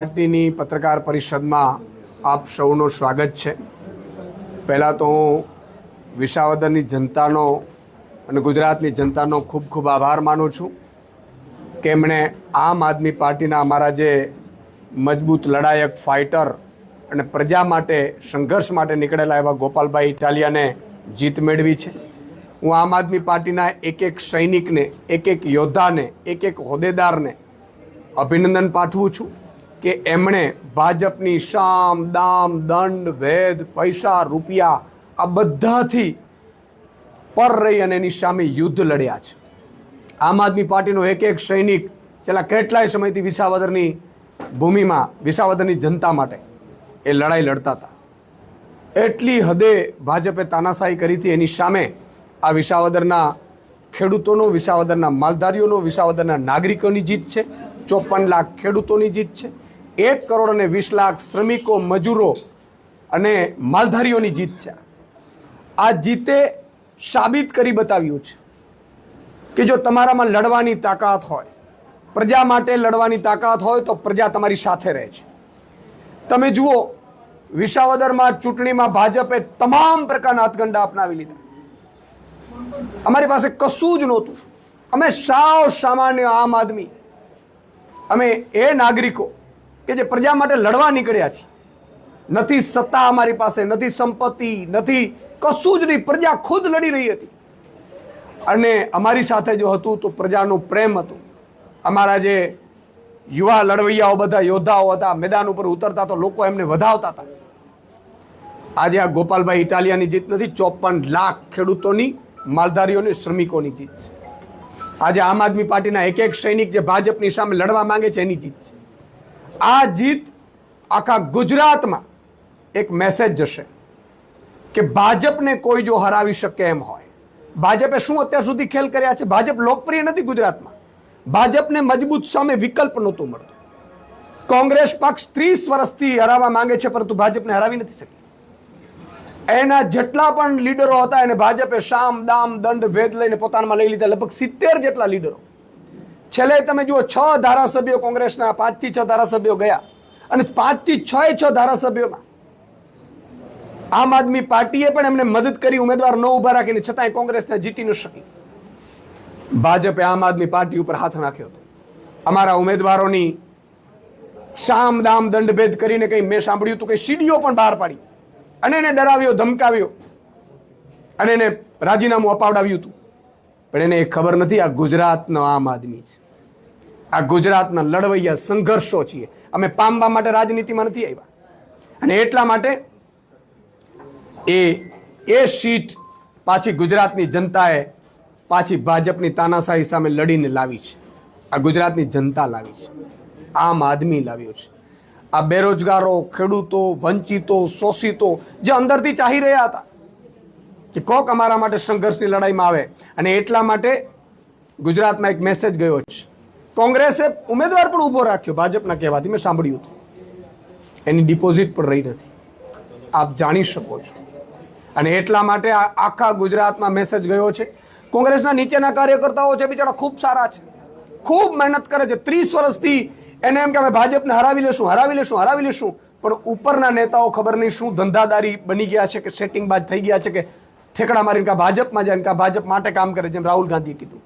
પાર્ટીની પત્રકાર પરિષદમાં આપ સૌનું સ્વાગત છે। પહેલાં તો હું વિસાવદરની જનતાનો અને ગુજરાતની જનતાનો ખૂબ ખૂબ આભાર માનું છું કે એમણે આમ આદમી પાર્ટીના અમારા જે મજબૂત લડાયક ફાઇટર અને પ્રજા માટે સંઘર્ષ માટે નીકળેલા એવા ગોપાલભાઈ ઇટાલિયાને જીત મેળવી છે। હું આમ આદમી પાર્ટીના એક એક સૈનિકને, એક એક યોદ્ધાને, એક એક હોદ્દેદારને અભિનંદન પાઠવું છું કે એમણે ભાજપની સામ દામ દંડ ભેદ પૈસા રૂપિયા આ બધાથી પર રહી અને એની સામે યુદ્ધ લડ્યા છે। આમ આદમી પાર્ટીનો એક એક સૈનિક છેલ્લા કેટલાય સમયથી વિસાવદરની ભૂમિમાં વિસાવદરની જનતા માટે એ લડાઈ લડતા હતા। એટલી હદે ભાજપે તાનાશાહી કરી હતી, એની સામે આ વિસાવદરના ખેડૂતોનો, વિસાવદરના માલધારીઓનો, વિસાવદરના નાગરિકોની જીત છે। 54 લાખ ખેડૂતોની જીત છે। 1 કરોડ અને 20 લાખ શ્રમિકો, મજૂરો અને માલધારીઓની જીત છે। આ જીતે સાબિત કરી બતાવ્યું છે કે જો તમારામાં લડવાની તાકાત હોય, પ્રજા માટે લડવાની તાકાત હોય તો પ્રજા તમારી સાથે રહે છે। તમે જુઓ, વિસાવદરમાં ચૂંટણીમાં ભાજપે તમામ પ્રકારના હાથગંડા અપનાવી લીધા। અમારી પાસે કશું જ નહોતું। અમે સાવ સામાન્ય આમ આદમી, અમે એ નાગરિકો કે જે પ્રજા માટે લડવા નીકળ્યા છીએ। નથી સત્તા અમારી પાસે, નથી સંપત્તિ, નથી કશું જ નહીં। પ્રજા ખુદ લડી રહી હતી અને અમારી સાથે જો હતું તો પ્રજાનું પ્રેમ હતું। અમારા જે યુવા લડવૈયાઓ બધા યોદ્ધાઓ હતા, મેદાન ઉપર ઉતરતા તો લોકો એમને વધાવતા હતા। આજે આ ગોપાલભાઈ ઇટાલિયાની જીત નથી, 54 લાખ ખેડૂતોની, માલધારીઓની, શ્રમિકોની જીત છે। આજે આમ આદમી પાર્ટીના એક એક સૈનિક જે ભાજપની સામે લડવા માંગે છે એની જીત છે। આ જીત આખા ગુજરાતમાં એક મેસેજ જશે કે ભાજપને કોઈ જો હરાવી શકે એમ હોય। ભાજપે શું અત્યાર સુધી ખેલ કર્યા છે? ભાજપ લોકપ્રિય નથી ગુજરાતમાં। ભાજપને મજબૂત સામે વિકલ્પ નહોતું મળતું। કોંગ્રેસ પક્ષ 30 વર્ષથી હરાવવા માંગે છે પરંતુ ભાજપને હરાવી નથી શકી। એના જેટલા પણ લીડરો હતા એને ભાજપે સામ દામ દંડ ભેદ લઈને પોતાનામાં લઈ લીધા। લગભગ 70 જેટલા લીડરો। છેલ્લે તમે જુઓ, 6 ધારાસભ્યો કોંગ્રેસના, 5 થી 6 ધારાસભ્યો ગયા અને 5 થી 6 ધારાસભ્યોમાં આમ આદમી પાર્ટીએ પણ એમને મદદ કરી, ઉમેદવાર ન ઉભા રાખીને, છતાંય કોંગ્રેસને જીતી ન શકી। ભાજપે આમ આદમી પાર્ટી ઉપર હાથ નાખ્યો હતો। અમારા ઉમેદવારોની સામ દામ દંડ ભેદ કરીને કંઈ મેં સાંભળ્યું હતું કે સીડીઓ પણ બહાર પાડી અને એને ડરાવ્યો, ધમકાવ્યો અને એને રાજીનામું અપાવડાવ્યું હતું। પણ એને એ ખબર નથી આ ગુજરાતનો આમ આદમી છે, આ ગુજરાતના લડવૈયા સંઘર્ષો છીએ। અમે પામવા માટે રાજનીતિમાં નથી આવ્યા અને એટલા માટે એ સીટ પાછી ગુજરાતની જનતાએ પાછી ભાજપની તાનાશાહી સામે લડીને લાવી છે। આ ગુજરાતની જનતા લાવી છે, આમ આદમી લાવ્યો છે। આ બેરોજગારો, ખેડૂતો, વંચિતો, શોષિતો જે અંદરથી ચાહી રહ્યા હતા કે કોક અમારા માટે સંઘર્ષની લડાઈમાં આવે, અને એટલા માટે ગુજરાતમાં એક મેસેજ ગયો છે। કોંગ્રેસે ઉમેદવાર પણ ઊભો રાખ્યો ભાજપના કહેવાથી, મેં સાંભળ્યું હતું। એની ડિપોઝિટ પણ રહી નથી, આપ જાણી શકો છો। અને એટલા માટે આ આખા ગુજરાતમાં મેસેજ ગયો છે। કોંગ્રેસના નીચેના કાર્યકર્તાઓ છે, બિચારા ખૂબ સારા છે, ખૂબ મહેનત કરે છે। 30 વર્ષથી એને એમ કે અમે ભાજપને હરાવી લેશું, હરાવી લેશું, હરાવી લેશું, પણ ઉપરના નેતાઓ ખબર નહીં શું ધંધાદારી બની ગયા છે કે સેટિંગબાજ થઈ ગયા છે કે ઠેકડા મારીને કા ભાજપમાં જાય કા ભાજપ માટે કામ કરે, જેમ રાહુલ ગાંધીએ કીધું।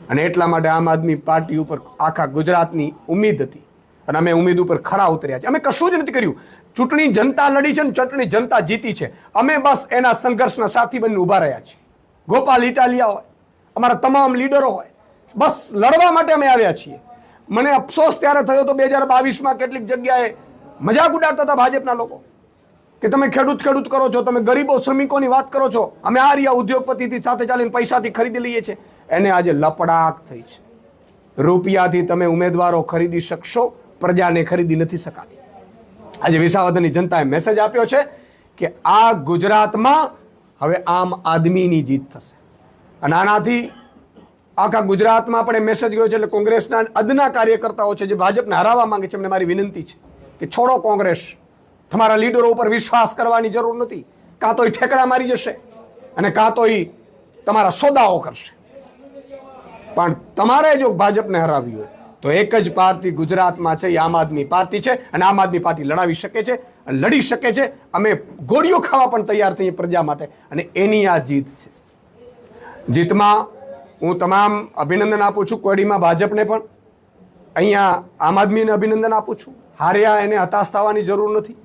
અને એટલા માટે આમ આદમી પાર્ટી ઉપર આખા ગુજરાતની ઉમ્મીદ હતી અને અમે ઉમ્મીદ ઉપર ખરા ઉતર્યા છે। અમે કશું જ નથી કર્યું। ચૂંટણી જનતા લડી છે ને ચૂંટણી જનતા જીતી છે। અમે બસ એના સંઘર્ષના સાથી બનીને ઊભા રહ્યા છીએ। ગોપાલ ઇટાલિયા હોય, અમારા તમામ લીડરો હોય, બસ લડવા માટે અમે આવ્યા છીએ। મને અફસોસ ત્યારે થયો તો 2022માં કેટલીક જગ્યાએ મજાક ઉડાડતા હતા ભાજપના લોકો કે તમે ખેડૂત કરો છો, તમે ગરીબો શ્રમિકોની વાત કરો છો, અમે આ રહ્યા ઉદ્યોગપતિથી સાથે ચાલીને પૈસાથી ખરીદી લઈએ છીએ। એને આજે લપડાક થઈ છે। રૂપિયાથી તમે ઉમેદવારો ખરીદી શકશો, પ્રજાને ખરીદી નથી શકાતી। આજે વિસાવદરની જનતાએ મેસેજ આપ્યો છે કે આ ગુજરાતમાં હવે આમ આદમીની જીત થશે અને આનાથી આખા ગુજરાતમાં પણ એ મેસેજ ગયો છે। એટલે કોંગ્રેસના અદના કાર્યકર્તાઓ છે જે ભાજપને હરાવવા માંગે છે, એમને મારી વિનંતી છે કે છોડો કોંગ્રેસ। તમારા લીડરો ઉપર વિશ્વાસ કરવાની જરૂર નથી। કાં તો એ ઠેકડા મારી જશે અને કાં તો એ તમારા સોદાઓ કરશે, પણ તમારે જો ભાજપને હરાવી હોય તો એક જ પાર્ટી ગુજરાતમાં છે, એ આમ આદમી પાર્ટી છે. અને આમ આદમી પાર્ટી લડાવી શકે છે, લડી શકે છે. અમે ગોળીઓ ખાવા પણ તૈયાર થઈએ પ્રજા માટે. અને એની આ જીત છે. જીતમાં હું તમામ અભિનંદન આપું છું. કોડીમાં ભાજપને પણ, અહીંયા આમ આદમીને અભિનંદન આપું છું. હાર્યા એને હતાશ થવાની જરૂર નથી.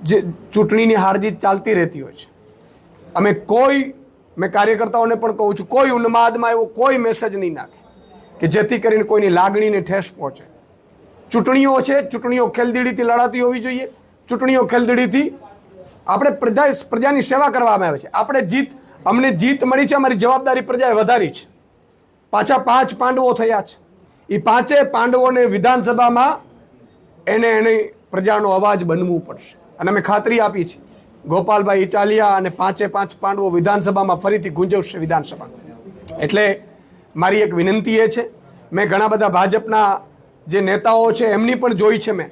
જે ચૂંટણીની હાર જીત ચાલતી રહેતી હોય છે. અમે મેં કાર્યકર્તાઓને પણ કહું છું, કોઈ ઉન્માદમાં એવો કોઈ મેસેજ નહીં નાખે કે જેથી કરીને કોઈની લાગણીને ઠેસ પહોંચે. ચૂંટણીઓ છે, ચૂંટણીઓ ખેલદીડીથી લડાતી હોવી જોઈએ. ચૂંટણીઓ ખેલદીડીથી આપણે પ્રજાની સેવા કરવામાં આવે છે. અમને જીત મળી છે, અમારી જવાબદારી પ્રજાએ વધારી છે. પાછા 5 પાંડવો થયા છે. એ 5 પાંડવોને વિધાનસભામાં એને પ્રજાનો અવાજ બનવું પડશે. અને અમે ખાતરી આપી છે, ગોપાલભાઈ ઇટાલિયા અને 5 પાંડવો વિધાનસભામાં ફરીથી ગુંજવશે વિધાનસભા. એટલે મારી એક વિનંતી એ છે, મેં ઘણા બધા ભાજપના જે નેતાઓ છે એમની પણ જોઈ છે. મેં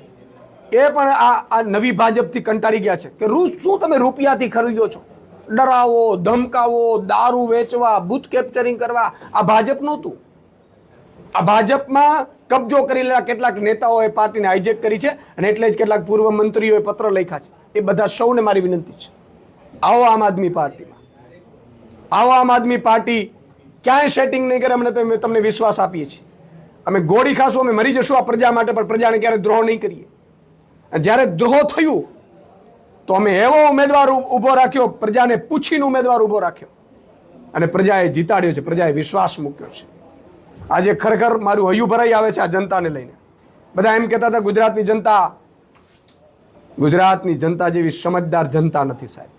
એ પણ આ નવી ભાજપથી કંટાળી ગયા છે કે શું તમે રૂપિયાથી ખરીદો છો? ડરાવો, ધમકાવો, દારૂ વેચવા, બૂથ કેપ્ચરિંગ કરવા, આ ભાજપ નહોતું. આ ભાજપમાં કબજો કરી લેલા કેટલાક નેતાઓએ પાર્ટીને હાઈજેક કરી છે. અને એટલે જ કેટલાક પૂર્વ મંત્રીઓએ પત્ર લખ્યા છે. એ બધા સૌને મારી વિનંતી છે, આવો આમ આદમી પાર્ટીમાં, આવો આમ આદમી પાર્ટી ક્યાંય સેટિંગ નહીં કરે. અમને તમને વિશ્વાસ આપીએ છીએ. અમે ગોળી ખાશું, અમે મરી જશું આ પ્રજા માટે, પણ પ્રજાને ક્યારે દ્રોહ નહીં કરીએ. અને જ્યારે દ્રોહ થયું તો અમે એવો ઉમેદવાર ઊભો રાખ્યો, પ્રજાને પૂછીને ઉમેદવાર ઊભો રાખ્યો, અને પ્રજાએ જીતાડ્યો છે. પ્રજાએ વિશ્વાસ મૂક્યો છે. આજે ખરેખર મારું હૈયું ભરાઈ આવે છે આ જનતાને લઈને. બધા એમ કહેતા હતા ગુજરાતની જનતા જેવી સમજદાર જનતા નથી સાહેબ.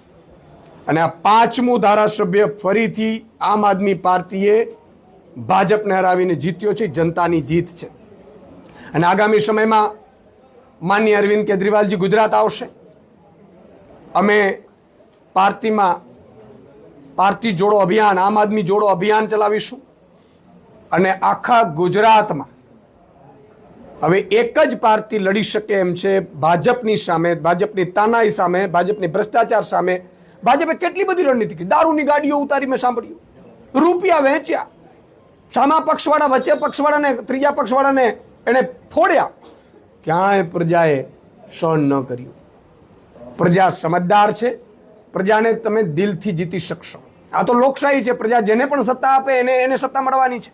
અને આ 5મું ધારાસભ્ય ફરીથી આમ આદમી પાર્ટીએ ભાજપને હરાવીને જીત્યો છે. જનતાની જીત છે. અને આગામી સમયમાં માનનીય અરવિંદ કેજરીવાલજી ગુજરાત આવશે. અમે પાર્ટી જોડો અભિયાન, આમ આદમી જોડો અભિયાન ચલાવીશું. અને આખા ગુજરાતમાં હવે એક જ પાર્ટી લડી શકે એમ છે ભાજપની સામે, ભાજપની તાનાઈ સામે, ભાજપની ભ્રષ્ટાચાર સામે. ભાજપે કેટલી બધી રણનીતિ કરી. દારૂની ગાડીઓ ઉતારી મેં સાંભળ્યું, રૂપિયા વહેંચ્યા, સામા પક્ષવાળા વચ્ચે પક્ષવાળાને, ત્રીજા પક્ષવાળાને એને ફોડ્યા. ક્યાંય પ્રજાએ સહન ન કર્યું. પ્રજા સમજદાર છે. પ્રજાને તમે દિલથી જીતી શકશો. આ તો લોકશાહી છે. પ્રજા જેને પણ સત્તા આપે એને સત્તા મળવાની છે.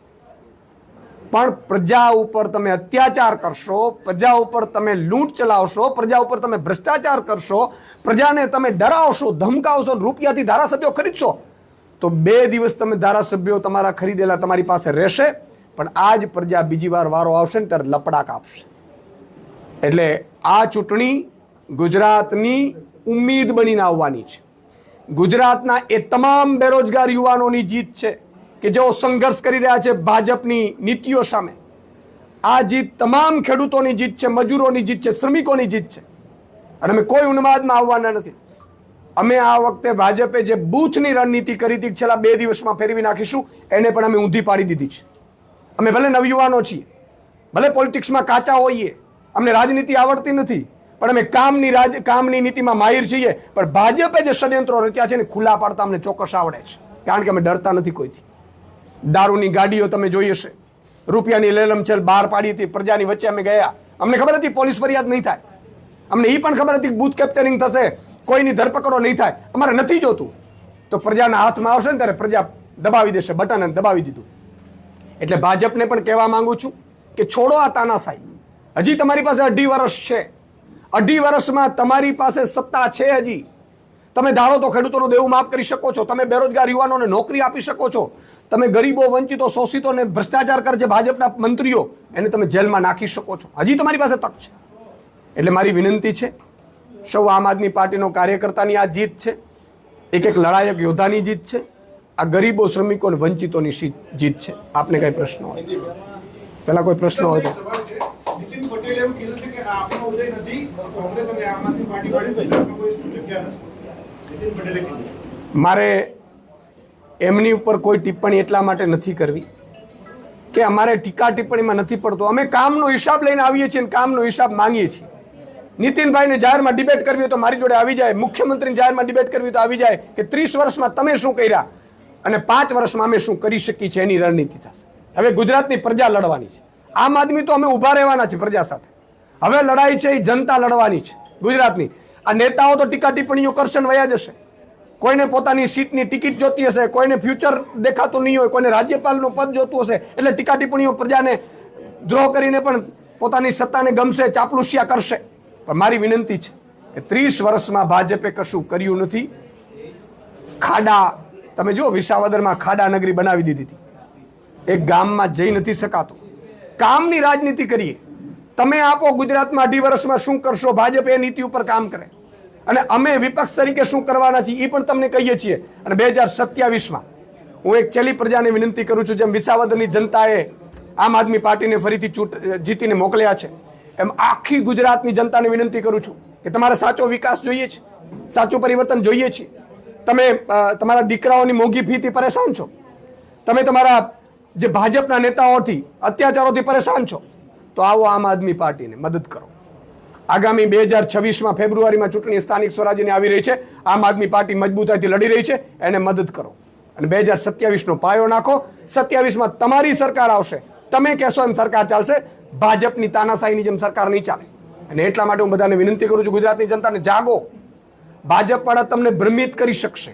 પણ પ્રજા ઉપર તમે અત્યાચાર કરશો, પ્રજા ઉપર તમે લૂંટ ચલાવશો, પ્રજા ઉપર તમે ભ્રષ્ટાચાર કરશો, પ્રજાને તમે ડરાવશો, ધમકાવશો, રૂપિયાથી ધારાસભ્યો ખરીદશો, તો 2 દિવસ તમે ધારાસભ્યો તમારા ખરીદેલા તમારી પાસે રહેશે. પણ આ જ પ્રજા બીજી વાર વારો આવશે ને ત્યારે લપડાક આપશે. એટલે આ ચૂંટણી ગુજરાતની ઉમ્મીદ બનીને આવવાની છે. ગુજરાતના એ તમામ બેરોજગાર યુવાનોની જીત છે કે જેઓ સંઘર્ષ કરી રહ્યા છે ભાજપની નીતિઓ સામે. આ જીત તમામ ખેડૂતોની જીત છે, મજૂરોની જીત છે, શ્રમિકોની જીત છે. અને અમે કોઈ ઉન્માદમાં આવવાના નથી. અમે આ વખતે ભાજપે જે બૂથની રણનીતિ કરી હતી છેલ્લા 2 દિવસમાં ફેરવી નાખીશું, એને પણ અમે ઊંધી પાડી દીધી છે. અમે ભલે નવયુવાનો છીએ, ભલે પોલિટિક્સમાં કાચા હોઈએ, અમને રાજનીતિ આવડતી નથી, પણ અમે કામની નીતિમાં માહિર છીએ. પણ ભાજપે જે ષડયંત્રો રચ્યા છે ને ખુલ્લા પાડતા અમને ચોક્કસ આવડે છે. કારણ કે અમે ડરતા નથી કોઈથી. દારૂની ગાડીઓ તમે જોઈ હશે, રૂપિયાની લેલમછેલ બહાર પાડી હતી. પ્રજાની વચ્ચે અમે ગયા. અમને ખબર હતી પોલીસ ફરિયાદ નહીં થાય. અમને એ પણ ખબર હતી કે બૂથ કેપ્ચરિંગ થશે, કોઈની ધરપકડો નહીં થાય. અમારે નથી જોતું. તો પ્રજાના હાથમાં આવશે ને ત્યારે પ્રજા દબાવી દેશે બટન, અને દબાવી દીધું. એટલે ભાજપને પણ કહેવા માંગુ છું કે છોડો આ તાનાશાહી. હજી તમારી પાસે 2.5 વર્ષ છે. 2.5 વર્ષમાં તમારી પાસે સત્તા છે. હજી તમે ધારો તો ખેડૂતોનું દેવું માફ કરી શકો છો. તમે બેરોજગાર યુવાનોને નોકરી આપી શકો છો. તમે ગરીબો, વંચિતો, શોષિતોને ભ્રષ્ટાચાર કરે છે ભાજપના મંત્રીઓ, એને તમે જેલમાં નાખી શકો છો. હજી તમારી પાસે તક છે. એટલે મારી વિનંતી છે, સૌ આમ આદમી પાર્ટીનો કાર્યકર્તાની આ જીત છે. એક લડાયક યોદ્ધાની જીત છે. આ ગરીબો, શ્રમિકો અને વંચિતોની જીત છે. આપને કઈ પ્રશ્ન હોય? પહેલા કોઈ પ્રશ્ન હોય તો નીતિન પટેલે એવું કીધું છે કે આપનો ઉદય નથી, કોંગ્રેસ અને આમ આદમી પાર્ટી વાળી કોઈ જગ્યા નથી. નીતિન પટેલે કીધું. મારે એમની ઉપર કોઈ ટિપ્પણી એટલા માટે નથી કરવી કે અમારે ટીકા ટિપ્પણીમાં નથી પડતો. અમે કામનો હિસાબ લઈને આવીએ છીએ અને કામનો હિસાબ માંગીએ છીએ. નીતિનભાઈને જાહેરમાં ડિબેટ કરવી હોય તો મારી જોડે આવી જાય. મુખ્યમંત્રીને જાહેરમાં ડિબેટ કરવી હોય તો આવી જાય કે 30 વર્ષમાં તમે શું કર્યા અને 5 વર્ષમાં અમે શું કરી શકીએ છીએ, એની રણનીતિ થશે. હવે ગુજરાતની પ્રજા લડવાની છે. આમ આદમી તો અમે ઊભા રહેવાના છે પ્રજા સાથે. હવે લડાઈ છે એ જનતા લડવાની છે ગુજરાતની. આ નેતાઓ તો ટીકા ટિપ્પણીઓ કરશે ને વયા જશે. કોઈને પોતાની સીટની ટિકિટ જોતી હશે, કોઈને ફ્યુચર દેખાતું નહીં હોય, કોઈને રાજ્યપાલનું પદ જોતું હશે, એટલે ટીકા ટિપ્પણીઓ પ્રજાને દ્રોહ કરીને પણ પોતાની સત્તાને ગમશે, ચાપલુસિયા કરશે. પણ મારી વિનંતી છે કે 30 વર્ષમાં ભાજપે કશું કર્યું નથી. ખાડા તમે જો, વિસાવદરમાં ખાડા નગરી બનાવી દીધી હતી. એક ગામમાં જઈ નથી શકાતું. કામની રાજનીતિ કરીએ. તમે આપો ગુજરાતમાં 2.5 વર્ષમાં શું કરશો, ભાજપ એ નીતિ ઉપર કામ કરે અને અમે વિપક્ષ તરીકે શું કરવાના છીએ એ પણ તમને કહીએ છીએ. અને 2027માં હું એક છેલ્લી પ્રજાને વિનંતી કરું છું, જેમ વિસાવદરની જનતાએ આમ આદમી પાર્ટીને ફરીથી જીતીને મોકલ્યા છે, એમ આખી ગુજરાતની જનતાને વિનંતી કરું છું કે તમારે સાચો વિકાસ જોઈએ છે, સાચું પરિવર્તન જોઈએ છે. તમે તમારા દીકરાઓની મોંઘી ફીથી પરેશાન છો, તમે તમારા જે ભાજપના નેતાઓથી અત્યાચારોથી પરેશાન છો, તો આવો આમ આદમી પાર્ટીને મદદ કરો. આગામી 2026માં ફેબ્રુઆરીમાં ચૂંટણી સ્થાનિક સ્વરાજ્યની આવી રહી છે. આમ આદમી પાર્ટી મજબૂતાઈથી લડી રહી છે, એને મદદ કરો અને 2027નો પાયો નાખો. 27માં તમારી સરકાર આવશે, તમે કહેશો એમ સરકાર ચાલશે. ભાજપની તાનાશાહીની જેમ સરકાર નહીં ચાલે. અને એટલા માટે હું બધાને વિનંતી કરું છું, ગુજરાતની જનતાને જાગો. ભાજપવાળા તમને ભ્રમિત કરી શકશે,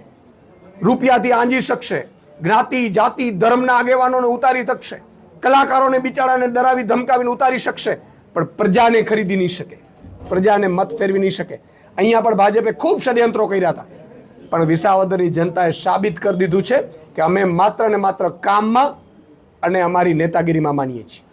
રૂપિયાથી આંજી શકશે, જ્ઞાતિ જાતિ ધર્મના આગેવાનોને ઉતારી શકશે, કલાકારોને બિચારાને ડરાવી ધમકાવીને ઉતારી શકશે, પણ પ્રજાને ખરીદી નહીં શકે, પ્રજાને મત ફેરવી નહીં શકે. અહીંયા પણ ભાજપે ખૂબ ષડયંત્રો કર્યા હતા, પણ વિસાવદરની જનતાએ સાબિત કરી દીધું છે કે અમે માત્ર ને માત્ર કામમાં અને અમારી નેતાગીરીમાં માનીએ છીએ.